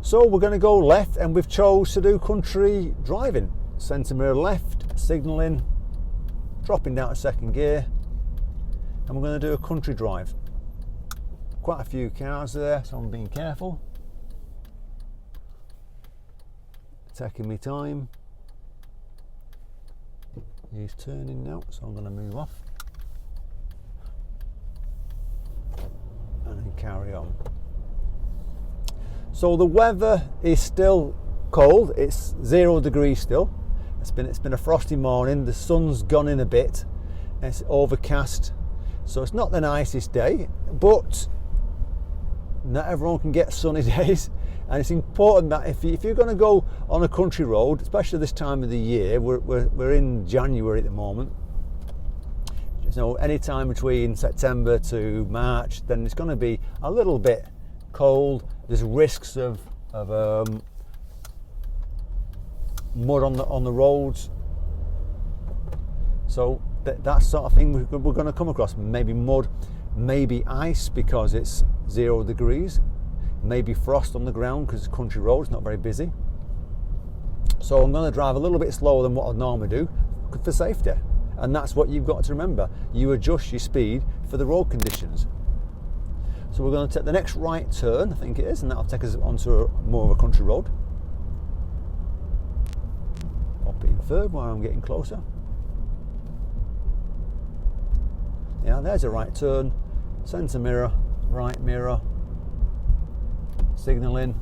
So we're going to go left, and we've chose to do country driving. Centre mirror left, signalling, dropping down to second gear, and we're going to do a country drive. Quite a few cars there, so I'm being careful. Taking my time. He's turning now, so I'm going to move off and then carry on. So the weather is still cold. It's 0 degrees still. It's been a frosty morning. The sun's gone in a bit. It's overcast, so it's not the nicest day, but not everyone can get sunny days, and it's important that if you're going to go on a country road, especially this time of the year, we're in January at the moment, so any time between September to March, then it's going to be a little bit cold. There's risks of mud on the roads, so that sort of thing we're going to come across. Maybe mud, maybe ice because it's 0 degrees, maybe frost on the ground because it's country road, it's not very busy. So I'm going to drive a little bit slower than what I normally do for safety, and that's what you've got to remember. You adjust your speed for the road conditions. So we're going to take the next right turn, I think it is, and that'll take us onto more of a country road. Pop it in third while I'm getting closer. Yeah, there's a right turn, centre mirror, right mirror, signalling,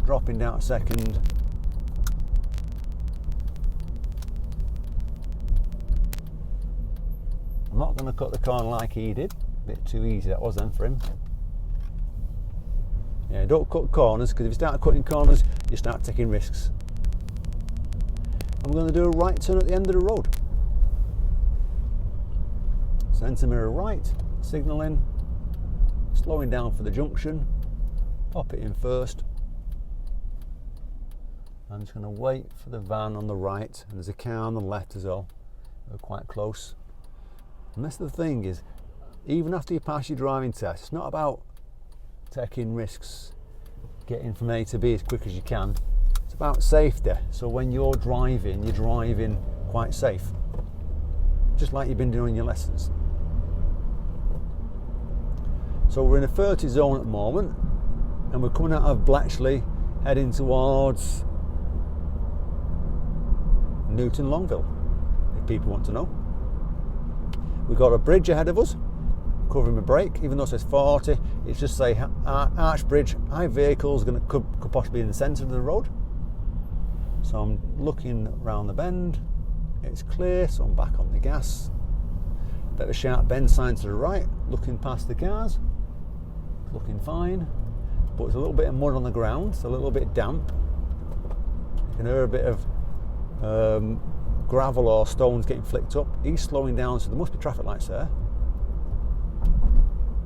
dropping down a second. I'm not going to cut the corner like he did. A bit too easy that was then for him. Yeah, don't cut corners, because if you start cutting corners, you start taking risks. I'm going to do a right turn at the end of the road. Centre mirror right, signalling, slowing down for the junction, pop it in first. I'm just going to wait for the van on the right, and there's a car on the left as well. We're quite close. And that's the thing is, even after you pass your driving test, it's not about taking risks, getting from A to B as quick as you can. It's about safety. So when you're driving quite safe, just like you've been doing your lessons. So we're in a 30 zone at the moment, and we're coming out of Bletchley, heading towards Newton Longville, if people want to know. We've got a bridge ahead of us, covering the brake, even though it says 40, it's just say arch bridge, high vehicles could possibly be in the centre of the road. So I'm looking around the bend, it's clear, so I'm back on the gas. Bit of a sharp bend sign to the right, looking past the cars, looking fine, but there's a little bit of mud on the ground, it's a little bit damp. You can hear a bit of gravel or stones getting flicked up. He's slowing down, so there must be traffic lights there.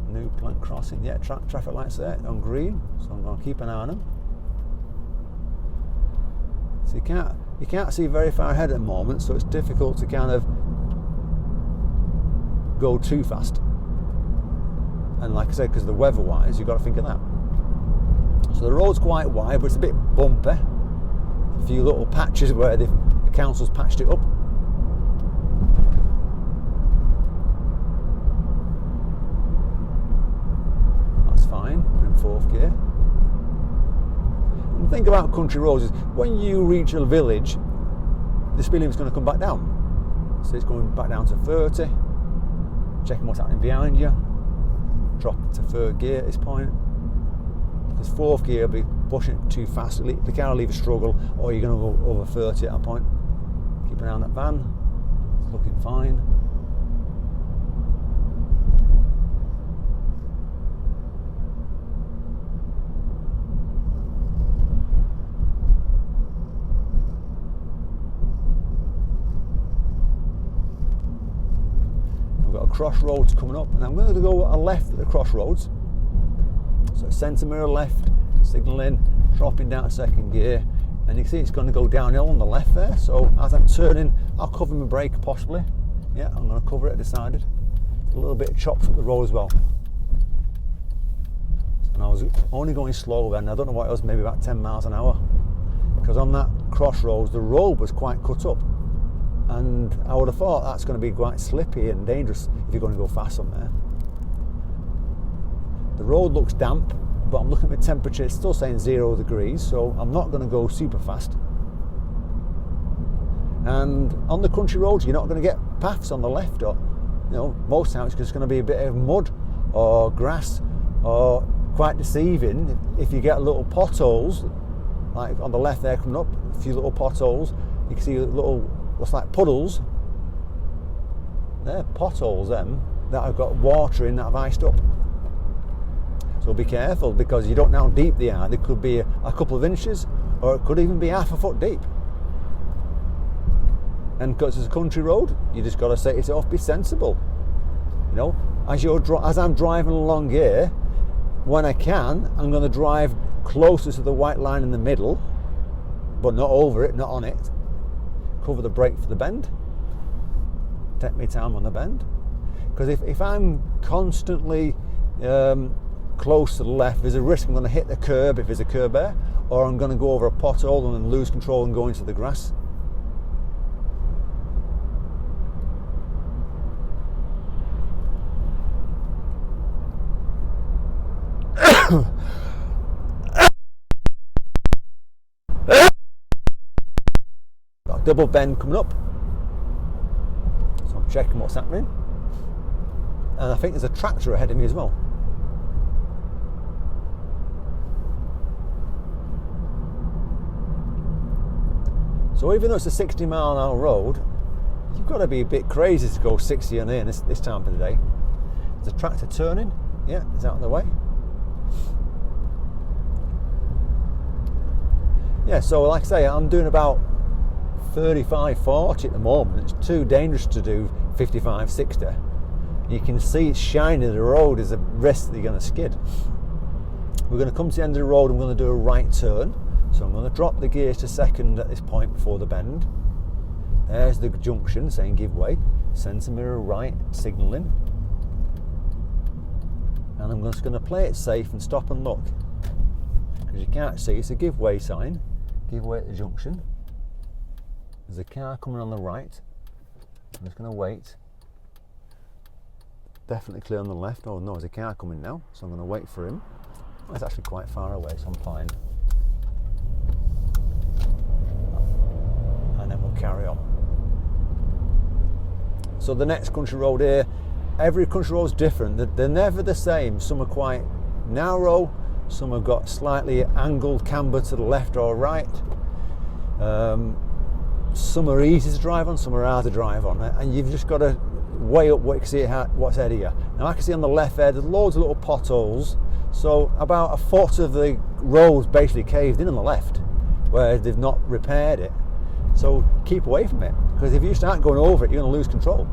New plant crossing, yeah, traffic lights there on green, so I'm going to keep an eye on them. So you can't see very far ahead at the moment, so it's difficult to kind of go too fast. And like I said, because of the weather wise, you've got to think of that. So the road's quite wide, but it's a bit bumpy. A few little patches where the council's patched it up. That's fine, we're in fourth gear. And the thing about country roads is when you reach a village, the speed limit's going to come back down. So it's going back down to 30, checking what's happening behind you, drop to third gear at this point. Because fourth gear will be pushing it too fast, the car will either struggle or you're going to go over 30 at that point. Keep an eye on that van, it's looking fine. We've got a crossroads coming up, and I'm going to go a left at the crossroads. So centre mirror left, signalling, dropping down to second gear, and you can see it's going to go downhill on the left there. So as I'm turning, I'll cover my brake possibly. Yeah, I'm going to cover it, I decided. A little bit chopped up the road as well. So and I was only going slow then. I don't know what it was, maybe about 10 miles an hour, because on that crossroads the road was quite cut up, and I would have thought that's going to be quite slippy and dangerous if you're going to go fast on there. The road looks damp, but I'm looking at the temperature, it's still saying 0 degrees, so I'm not going to go super fast. And on the country roads, you're not going to get paths on the left, or most times it's just going to be a bit of mud or grass, or quite deceiving if you get little potholes, like on the left there coming up, a few little potholes. You can see little, looks like puddles. They're potholes them that have got water in that have iced up. So be careful, because you don't know how deep they are. They could be a couple of inches, or it could even be half a foot deep. And because it's a country road, you just got to set it off, be sensible. As I'm driving along here, when I can, I'm going to drive closer to the white line in the middle, but not over it, not on it. Cover the brake for the bend. Take my time on the bend. Because if I'm constantly close to the left, there's a risk I'm going to hit the curb if there's a curb there, or I'm going to go over a pothole and then lose control and go into the grass. Got a double bend coming up, so I'm checking what's happening, and I think there's a tractor ahead of me as well. So even though it's a 60-mile-an-hour road, you've got to be a bit crazy to go 60 on here this time of the day. There's a tractor turning. Yeah, it's out of the way. Yeah, so like I say, I'm doing about 35, 40 at the moment. It's too dangerous to do 55, 60. You can see it's shining the road. There's a risk that you're going to skid. We're going to come to the end of the road. I'm going to do a right turn. So I'm going to drop the gears to second at this point before the bend. There's the junction saying give way. Centre mirror right, signalling. And I'm just going to play it safe and stop and look. Because you can't see, it's a give way sign. Give way at the junction. There's a car coming on the right. I'm just going to wait. Definitely clear on the left. Oh no, there's a car coming now, so I'm going to wait for him. Oh, it's actually quite far away, so I'm fine. And then we'll carry on. So the next country road here, every country road is different. They're never the same. Some are quite narrow, some have got slightly angled camber to the left or right. Some are easy to drive on, some are hard to drive on, and you've just got to weigh up what you can see what's ahead of you. Now I can see on the left there, there's loads of little potholes, so about a foot of the road's basically caved in on the left, where they've not repaired it. So keep away from it, because if you start going over it, you're going to lose control.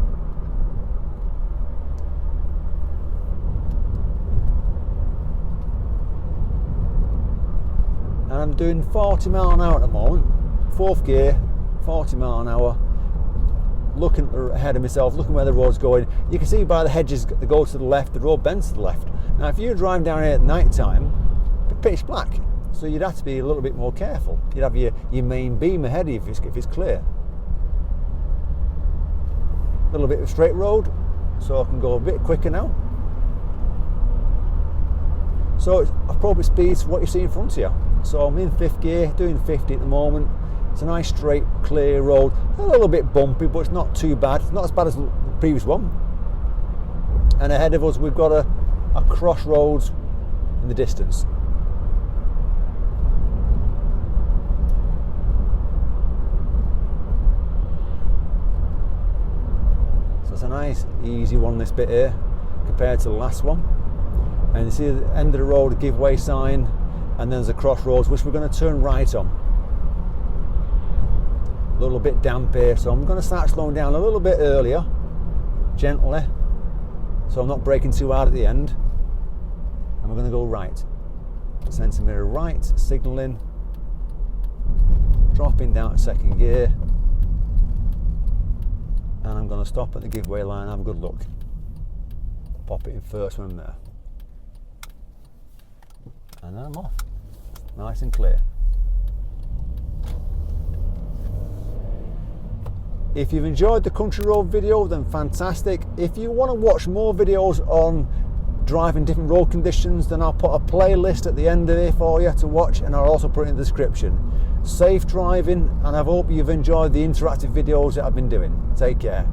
And I'm doing 40 mile an hour at the moment, fourth gear, 40 mile an hour, looking ahead of myself, looking where the road's going. You can see by the hedges that go to the left, the road bends to the left. Now if you're driving down here at night time, it's pitch black, so you'd have to be a little bit more careful. You'd have your main beam ahead of you if it's clear. A little bit of straight road, so I can go a bit quicker now. So it's appropriate speed to what you see in front of you. So I'm in fifth gear, doing 50 at the moment. It's a nice straight, clear road. A little bit bumpy, but it's not too bad. It's not as bad as the previous one. And ahead of us, we've got a crossroads in the distance. So it's a nice, easy one, this bit here, compared to the last one. And you see at the end of the road, a give way sign, and then there's a crossroads, which we're going to turn right on. A little bit damp here, so I'm going to start slowing down a little bit earlier, gently, so I'm not braking too hard at the end. And we're going to go right. Centre mirror right, signalling, dropping down to second gear, and I'm going to stop at the give way line, have a good look. Pop it in first when I'm there. and then I'm off. Nice and clear. If you've enjoyed the country road video, then fantastic. If you want to watch more videos on driving different road conditions, then I'll put a playlist at the end of it for you to watch, and I'll also put it in the description. Safe driving, and I hope you've enjoyed the interactive videos that I've been doing. Take care.